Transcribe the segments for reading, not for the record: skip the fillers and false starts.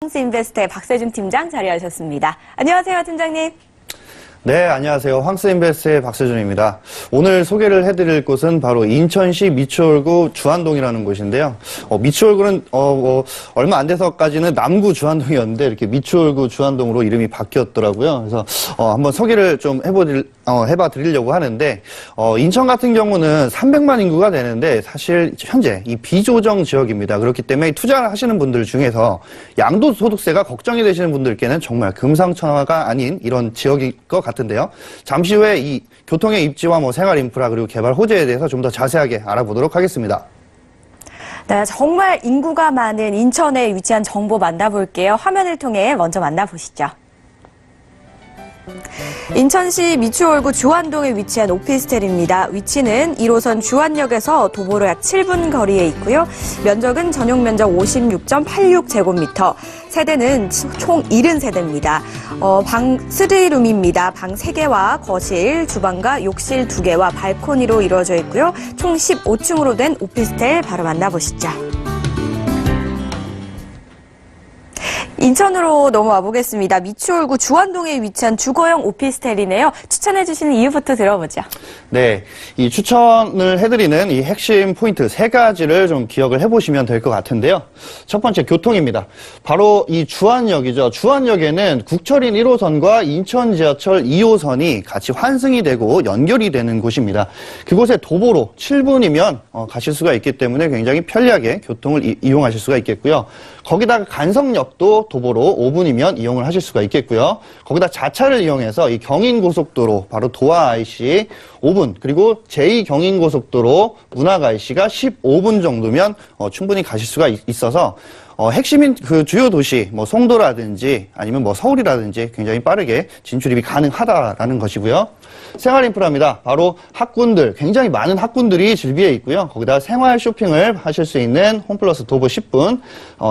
황스인베스트의 박세준 팀장 자리하셨습니다. 안녕하세요, 팀장님. 네, 안녕하세요. 황스인베스트의 박세준입니다. 오늘 소개를 해드릴 곳은 바로 인천시 미추홀구 주안동이라는 곳인데요. 미추홀구는 얼마 안 돼서까지는 남구 주안동이었는데 이렇게 미추홀구 주안동으로 이름이 바뀌었더라고요. 그래서 한번 소개를 좀 해봐 드리려고 하는데 인천 같은 경우는 300만 인구가 되는데 사실 현재 이 비조정 지역입니다. 그렇기 때문에 투자를 하시는 분들 중에서 양도소득세가 걱정이 되시는 분들께는 정말 금상첨화가 아닌 이런 지역일 것 같은데요. 잠시 후에 이 교통의 입지와 생활 인프라 그리고 개발 호재에 대해서 좀 더 자세하게 알아보도록 하겠습니다. 네, 정말 인구가 많은 인천에 위치한 정보 만나볼게요. 화면을 통해 먼저 만나보시죠. 인천시 미추홀구 주안동에 위치한 오피스텔입니다. 위치는 1호선 주안역에서 도보로 약 7분 거리에 있고요. 면적은 전용 면적 56.86제곱미터. 세대는 총 70세대입니다. 방 3룸입니다. 방 3개와 거실, 주방과 욕실 2개와 발코니로 이루어져 있고요. 총 15층으로 된 오피스텔 바로 만나보시죠. 인천으로 넘어와 보겠습니다. 미추홀구 주안동에 위치한 주거용 오피스텔이네요. 추천해 주시는 이유부터 들어보죠. 네, 이 추천을 해드리는 이 핵심 포인트 3가지를 좀 기억을 해보시면 될 것 같은데요. 첫 번째, 교통입니다. 바로 이 주안역이죠. 주안역에는 국철인 1호선과 인천 지하철 2호선이 같이 환승이 되고 연결이 되는 곳입니다. 그곳에 도보로 7분이면 가실 수가 있기 때문에 굉장히 편리하게 교통을 이용하실 수가 있겠고요. 거기다가 간성역도 도보로 5분이면 이용을 하실 수가 있겠고요. 거기다 자차를 이용해서 이 경인고속도로 바로 도하 IC 5분 그리고 제2경인고속도로 문학 IC가 15분 정도면 충분히 가실 수가 있어서 핵심인 그 주요 도시 송도라든지 아니면 서울이라든지 굉장히 빠르게 진출입이 가능하다라는 것이고요. 생활 인프라입니다. 바로 학군들, 굉장히 많은 학군들이 즐비해 있고요. 거기다 생활 쇼핑을 하실 수 있는 홈플러스 도보 10분,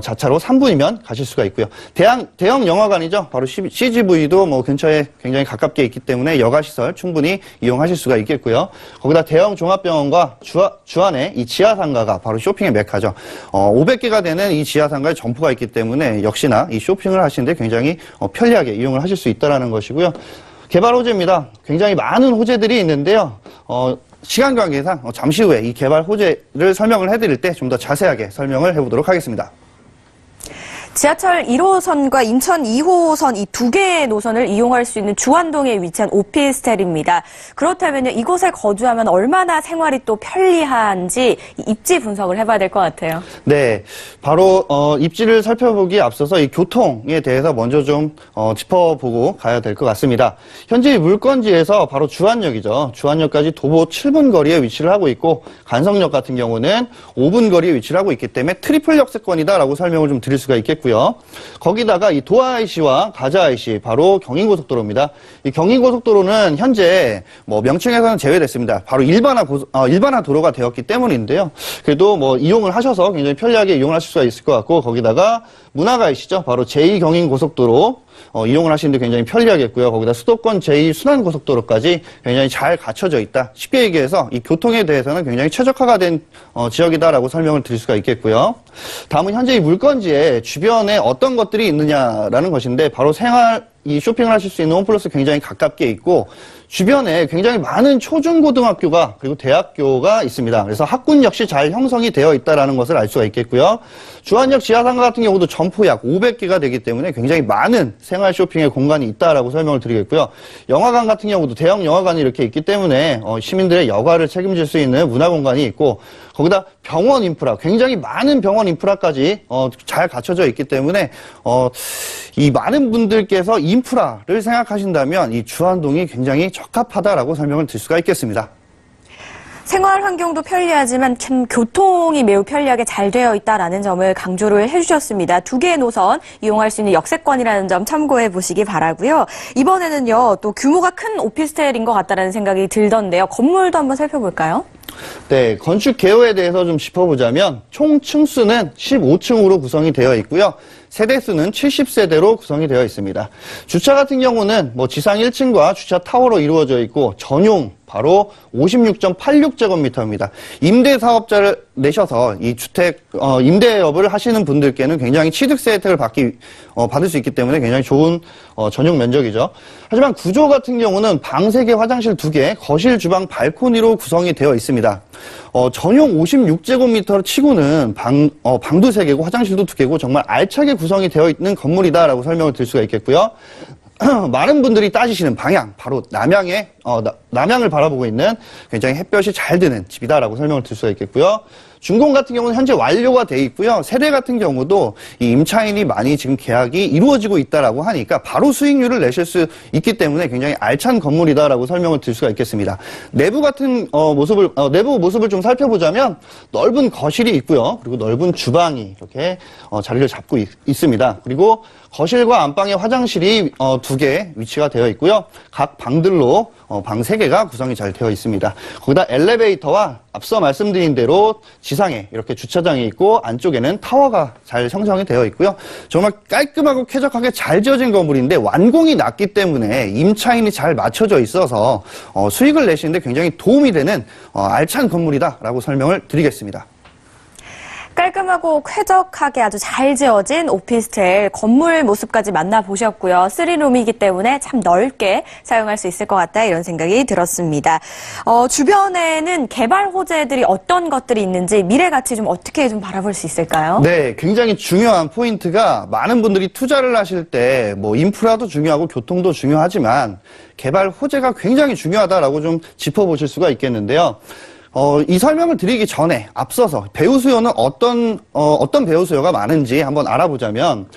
자차로 3분이면 가실 수가 있고요. 대형 영화관이죠. 바로 CGV도 근처에 굉장히 가깝게 있기 때문에 여가시설 충분히 이용하실 수가 있겠고요. 거기다 대형 종합병원과 주안에 이 지하상가가 바로 쇼핑의 메카죠. 500개가 되는 이 지하상가에 점포가 있기 때문에 역시나 이 쇼핑을 하시는데 굉장히 편리하게 이용을 하실 수 있다는 것이고요. 개발 호재입니다. 굉장히 많은 호재들이 있는데요. 시간 관계상 잠시 후에 이 개발 호재를 설명을 해드릴 때 좀 더 자세하게 설명을 해보도록 하겠습니다. 지하철 1호선과 인천 2호선 이 2개의 노선을 이용할 수 있는 주안동에 위치한 오피스텔입니다. 그렇다면요, 이곳에 거주하면 얼마나 생활이 또 편리한지 입지 분석을 해봐야 될 것 같아요. 네, 바로 입지를 살펴보기에 앞서서 이 교통에 대해서 먼저 좀 짚어보고 가야 될 것 같습니다. 현재 물건지에서 바로 주안역이죠. 주안역까지 도보 7분 거리에 위치를 하고 있고 간성역 같은 경우는 5분 거리에 위치를 하고 있기 때문에 트리플 역세권이다라고 설명을 좀 드릴 수가 있겠고요. 거기다가 이 도하 IC와 가자 IC 바로 경인고속도로입니다. 이 경인고속도로는 현재 명칭에서는 제외됐습니다. 바로 일반화 도로가 되었기 때문인데요. 그래도 이용을 하셔서 굉장히 편리하게 이용을 하실 수가 있을 것 같고 거기다가 문학 IC죠. 바로 제2경인고속도로 이용을 하시는데 굉장히 편리하겠고요. 거기다 수도권 제2순환고속도로까지 굉장히 잘 갖춰져 있다. 쉽게 얘기해서 이 교통에 대해서는 굉장히 최적화가 된 지역이다라고 설명을 드릴 수가 있겠고요. 다음은 현재 이 물건지에 주변에 어떤 것들이 있느냐라는 것인데 바로 이 쇼핑을 하실 수 있는 홈플러스 굉장히 가깝게 있고 주변에 굉장히 많은 초중고등학교가 그리고 대학교가 있습니다. 그래서 학군 역시 잘 형성이 되어 있다는 것을 알 수가 있겠고요. 주안역 지하상가 같은 경우도 점포 약 500개가 되기 때문에 굉장히 많은 생활 쇼핑의 공간이 있다라고 설명을 드리겠고요. 영화관 같은 경우도 대형 영화관이 이렇게 있기 때문에 시민들의 여가를 책임질 수 있는 문화공간이 있고 거기다 병원 인프라, 굉장히 많은 병원 인프라까지 잘 갖춰져 있기 때문에 이 많은 분들께서 인프라를 생각하신다면 이 주안동이 굉장히 적합하다라고 설명을 드릴 수가 있겠습니다. 생활 환경도 편리하지만 참 교통이 매우 편리하게 잘 되어 있다는 점을 강조를 해주셨습니다. 2개의 노선 이용할 수 있는 역세권이라는 점 참고해 보시기 바라고요. 이번에는요, 또 규모가 큰 오피스텔인 것 같다는 생각이 들던데요. 건물도 한번 살펴볼까요? 네, 건축 개요에 대해서 좀 짚어보자면 총 층수는 15층으로 구성이 되어 있고요. 세대수는 70세대로 구성이 되어 있습니다. 주차 같은 경우는 지상 1층과 주차 타워로 이루어져 있고 전용 바로 56.86제곱미터입니다. 임대 사업자를 내셔서 이 주택 임대업을 하시는 분들께는 굉장히 취득세 혜택을 받을 수 있기 때문에 굉장히 좋은 전용 면적이죠. 하지만 구조 같은 경우는 방 3개, 화장실 2개, 거실, 주방, 발코니로 구성이 되어 있습니다. 전용 56제곱미터 치고는 방도 3개고 화장실도 2개고 정말 알차게 구성이 되어 있는 건물이다라고 설명을 드릴 수가 있겠고요. 많은 분들이 따지시는 방향, 바로 남향을 바라보고 있는 굉장히 햇볕이 잘 드는 집이다라고 설명을 드릴 수가 있겠고요. 준공 같은 경우는 현재 완료가 돼 있고요. 세대 같은 경우도 이 임차인이 많이 지금 계약이 이루어지고 있다라고 하니까 바로 수익률을 내실 수 있기 때문에 굉장히 알찬 건물이다라고 설명을 드릴 수가 있겠습니다. 내부 같은 내부 모습을 좀 살펴보자면 넓은 거실이 있고요. 그리고 넓은 주방이 이렇게 자리를 잡고 있습니다. 그리고 거실과 안방에 화장실이 2개 위치가 되어 있고요. 각 방들로 방 3개가 구성이 잘 되어 있습니다. 거기다 엘리베이터와 앞서 말씀드린 대로 지상에 이렇게 주차장이 있고 안쪽에는 타워가 잘 형성이 되어 있고요. 정말 깔끔하고 쾌적하게 잘 지어진 건물인데 완공이 났기 때문에 임차인이 잘 맞춰져 있어서 수익을 내시는데 굉장히 도움이 되는 알찬 건물이다라고 설명을 드리겠습니다. 깔끔하고 쾌적하게 아주 잘 지어진 오피스텔 건물 모습까지 만나보셨고요. 3룸이기 때문에 참 넓게 사용할 수 있을 것 같다 이런 생각이 들었습니다. 주변에는 개발 호재들이 어떤 것들이 있는지 미래 가치 좀 어떻게 좀 바라볼 수 있을까요? 네, 굉장히 중요한 포인트가 많은 분들이 투자를 하실 때 뭐 인프라도 중요하고 교통도 중요하지만 개발 호재가 굉장히 중요하다라고 좀 짚어보실 수가 있겠는데요. 이 설명을 드리기 전에 앞서서 배우 수요는 어떤 배우 수요가 많은지 한번 알아보자면,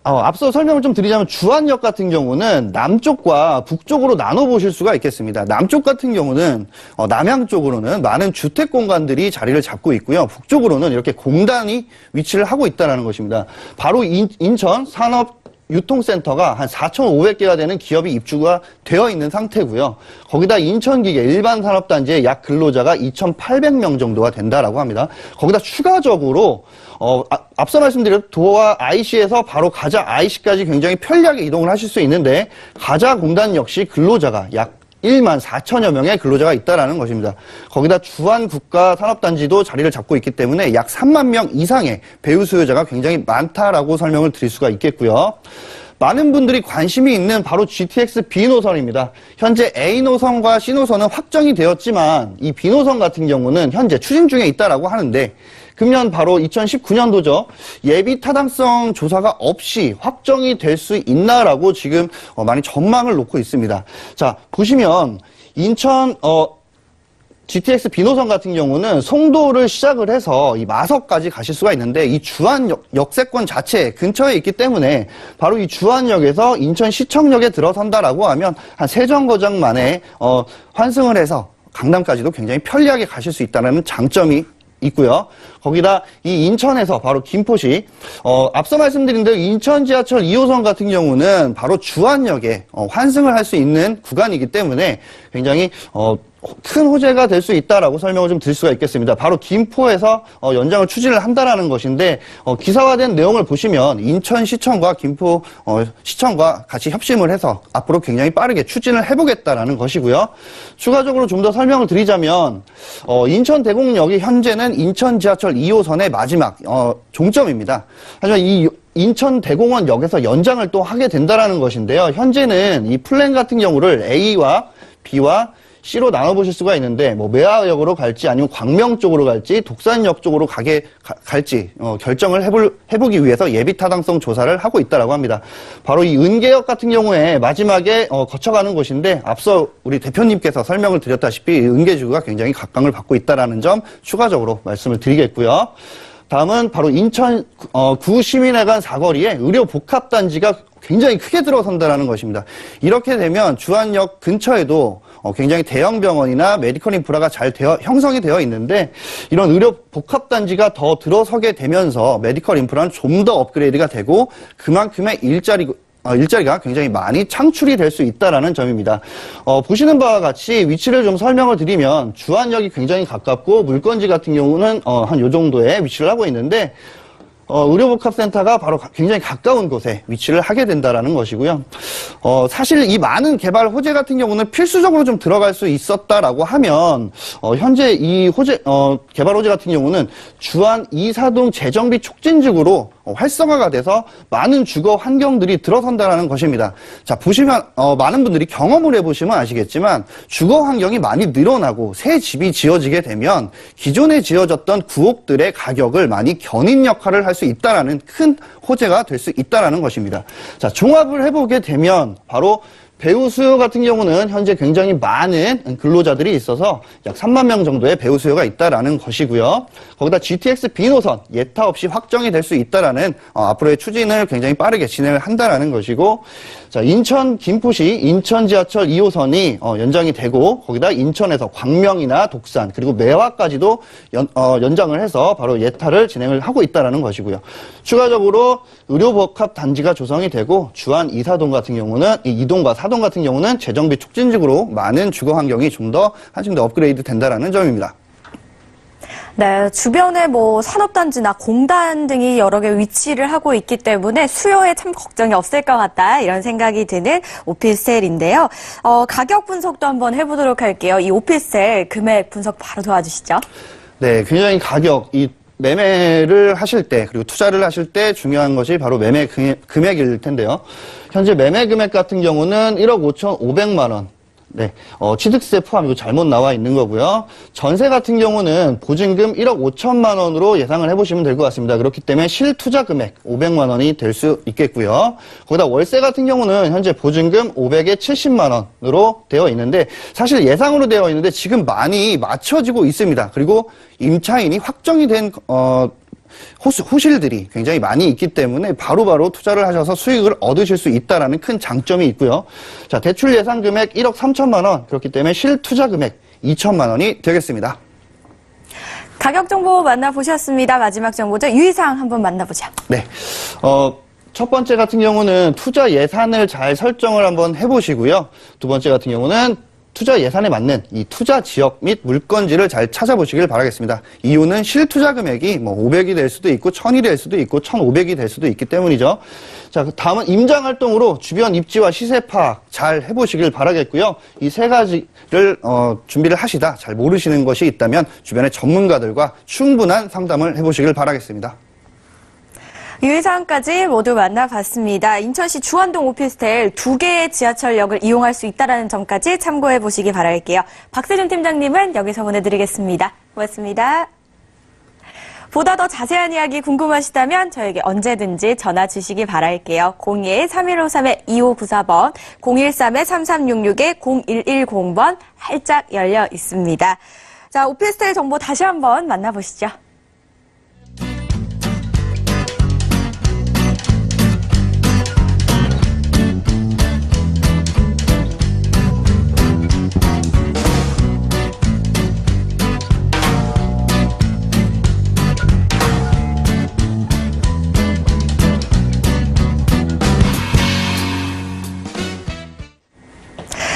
앞서 설명을 좀 드리자면 주안역 같은 경우는 남쪽과 북쪽으로 나눠보실 수가 있겠습니다. 남쪽 같은 경우는, 남향 쪽으로는 많은 주택 공간들이 자리를 잡고 있고요. 북쪽으로는 이렇게 공단이 위치를 하고 있다는 것입니다. 바로 인천 산업 유통센터가 한 4,500개가 되는 기업이 입주가 되어 있는 상태고요. 거기다 인천기계 일반 산업단지의 약 근로자가 2,800명 정도가 된다라고 합니다. 거기다 추가적으로 앞서 말씀드린 도와 IC에서 바로 가자 IC까지 굉장히 편리하게 이동을 하실 수 있는데 가자 공단 역시 근로자가 약 1만 4천여 명의 근로자가 있다라는 것입니다. 거기다 주안 국가산업단지도 자리를 잡고 있기 때문에 약 3만 명 이상의 배우 수요자가 굉장히 많다라고 설명을 드릴 수가 있겠고요. 많은 분들이 관심이 있는 바로 GTX B 노선입니다. 현재 A 노선과 C 노선은 확정이 되었지만 이 B 노선 같은 경우는 현재 추진 중에 있다라고 하는데 금년 바로 2019년도죠. 예비 타당성 조사가 없이 확정이 될 수 있나라고 지금 많이 전망을 놓고 있습니다. 자, 보시면 인천 GTX B노선 같은 경우는 송도를 시작을 해서 이 마석까지 가실 수가 있는데 이 주안 역세권 자체 근처에 있기 때문에 바로 이 주안역에서 인천 시청역에 들어선다라고 하면 한 세 정거장 만에 환승을 해서 강남까지도 굉장히 편리하게 가실 수 있다는 장점이 있고요. 거기다 이 인천에서 바로 김포시 앞서 말씀드린 대로 인천 지하철 2호선 같은 경우는 바로 주안역에 환승을 할 수 있는 구간이기 때문에 굉장히 큰 호재가 될 수 있다라고 설명을 좀 드릴 수가 있겠습니다. 바로 김포에서 연장을 추진을 한다라는 것인데 기사화된 내용을 보시면 인천시청과 김포 시청과 같이 협심을 해서 앞으로 굉장히 빠르게 추진을 해보겠다라는 것이고요. 추가적으로 좀 더 설명을 드리자면 인천대공역이 현재는 인천 지하철 2호선의 마지막 종점입니다. 하지만 이 인천대공원역에서 연장을 또 하게 된다라는 것인데요. 현재는 이 플랜 같은 경우를 A와 B와 C로 나눠보실 수가 있는데 뭐 매화역으로 갈지 아니면 광명 쪽으로 갈지 독산역 쪽으로 갈지 결정을 해보기 위해서 예비 타당성 조사를 하고 있다라고 합니다. 바로 이 은계역 같은 경우에 마지막에 거쳐가는 곳인데 앞서 우리 대표님께서 설명을 드렸다시피 은계주가 굉장히 각광을 받고 있다라는 점 추가적으로 말씀을 드리겠고요. 다음은 바로 인천 구시민회관 사거리에 의료 복합단지가 굉장히 크게 들어선다라는 것입니다. 이렇게 되면 주안역 근처에도 굉장히 대형 병원이나 메디컬 인프라가 잘 형성이 되어 있는데 이런 의료 복합단지가 더 들어서게 되면서 메디컬 인프라는 좀 더 업그레이드가 되고 그만큼의 일자리가 굉장히 많이 창출이 될 수 있다라는 점입니다. 보시는 바와 같이 위치를 좀 설명을 드리면 주안역이 굉장히 가깝고 물건지 같은 경우는 한 요 정도의 위치를 하고 있는데 의료복합센터가 바로 굉장히 가까운 곳에 위치를 하게 된다라는 것이고요. 사실 이 많은 개발 호재 같은 경우는 필수적으로 좀 들어갈 수 있었다라고 하면, 현재 이 개발 호재 같은 경우는 주안 2사동 재정비 촉진직으로 활성화가 돼서 많은 주거 환경들이 들어선다라는 것입니다. 자, 보시면, 많은 분들이 경험을 해보시면 아시겠지만, 주거 환경이 많이 늘어나고 새 집이 지어지게 되면 기존에 지어졌던 구옥들의 가격을 많이 견인 역할을 할 수 있다라는 큰 호재가 될 수 있다라는 것입니다. 자, 종합을 해보게 되면 바로 배우 수요 같은 경우는 현재 굉장히 많은 근로자들이 있어서 약 3만 명 정도의 배우 수요가 있다라는 것이고요. 거기다 GTX B노선 예타 없이 확정이 될 수 있다라는 앞으로의 추진을 굉장히 빠르게 진행을 한다라는 것이고, 자, 인천 김포시 인천 지하철 2호선이 연장이 되고, 거기다 인천에서 광명이나 독산 그리고 매화까지도 연장을 해서 바로 예타를 진행을 하고 있다라는 것이고요. 추가적으로 의료복합 단지가 조성이 되고, 주안 2사동 같은 경우는 이 2동과 4동 같은 경우는 재정비 촉진직으로 많은 주거 환경이 좀 더 한층 더 업그레이드 된다라는 점입니다. 네, 주변에 산업단지나 공단 등이 여러 개 위치를 하고 있기 때문에 수요에 참 걱정이 없을 것 같다, 이런 생각이 드는 오피스텔인데요. 가격 분석도 한번 해보도록 할게요. 이 오피스텔 금액 분석 바로 도와주시죠. 네, 굉장히 이 매매를 하실 때, 그리고 투자를 하실 때 중요한 것이 바로 매매 금액일 텐데요. 현재 매매 금액 같은 경우는 1억 5,500만 원. 네, 취득세 포함, 이거 잘못 나와 있는 거고요. 전세 같은 경우는 보증금 1억 5천만 원으로 예상을 해보시면 될 것 같습니다. 그렇기 때문에 실투자 금액 500만 원이 될 수 있겠고요. 거기다 월세 같은 경우는 현재 보증금 500에 70만 원으로 되어 있는데, 사실 예상으로 되어 있는데 지금 많이 맞춰지고 있습니다. 그리고 임차인이 확정이 된 호실들이 굉장히 많이 있기 때문에 바로바로 투자를 하셔서 수익을 얻으실 수 있다는 큰 장점이 있고요. 자, 대출 예상 금액 1억 3천만 원, 그렇기 때문에 실투자 금액 2천만 원이 되겠습니다. 가격 정보 만나보셨습니다. 마지막 정보죠. 유의사항 한번 만나보죠. 네. 첫 번째 같은 경우는 투자 예산을 잘 설정을 한번 해보시고요. 두 번째 같은 경우는 투자 예산에 맞는 이 투자 지역 및 물건지를 잘 찾아보시길 바라겠습니다. 이유는 실투자 금액이 500이 될 수도 있고 1000이 될 수도 있고 1500이 될 수도 있기 때문이죠. 자, 다음은 임장 활동으로 주변 입지와 시세 파악 잘 해보시길 바라겠고요. 이 세 가지를 준비를 하시다 잘 모르시는 것이 있다면 주변의 전문가들과 충분한 상담을 해보시길 바라겠습니다. 유의사항까지 모두 만나봤습니다. 인천시 주안동 오피스텔 2개의 지하철역을 이용할 수 있다는 점까지 참고해 보시기 바랄게요. 박세준 팀장님은 여기서 보내드리겠습니다. 고맙습니다. 보다 더 자세한 이야기 궁금하시다면 저에게 언제든지 전화 주시기 바랄게요. 02-3153-2594번, 013-3366-0110번 활짝 열려 있습니다. 자, 오피스텔 정보 다시 한번 만나보시죠.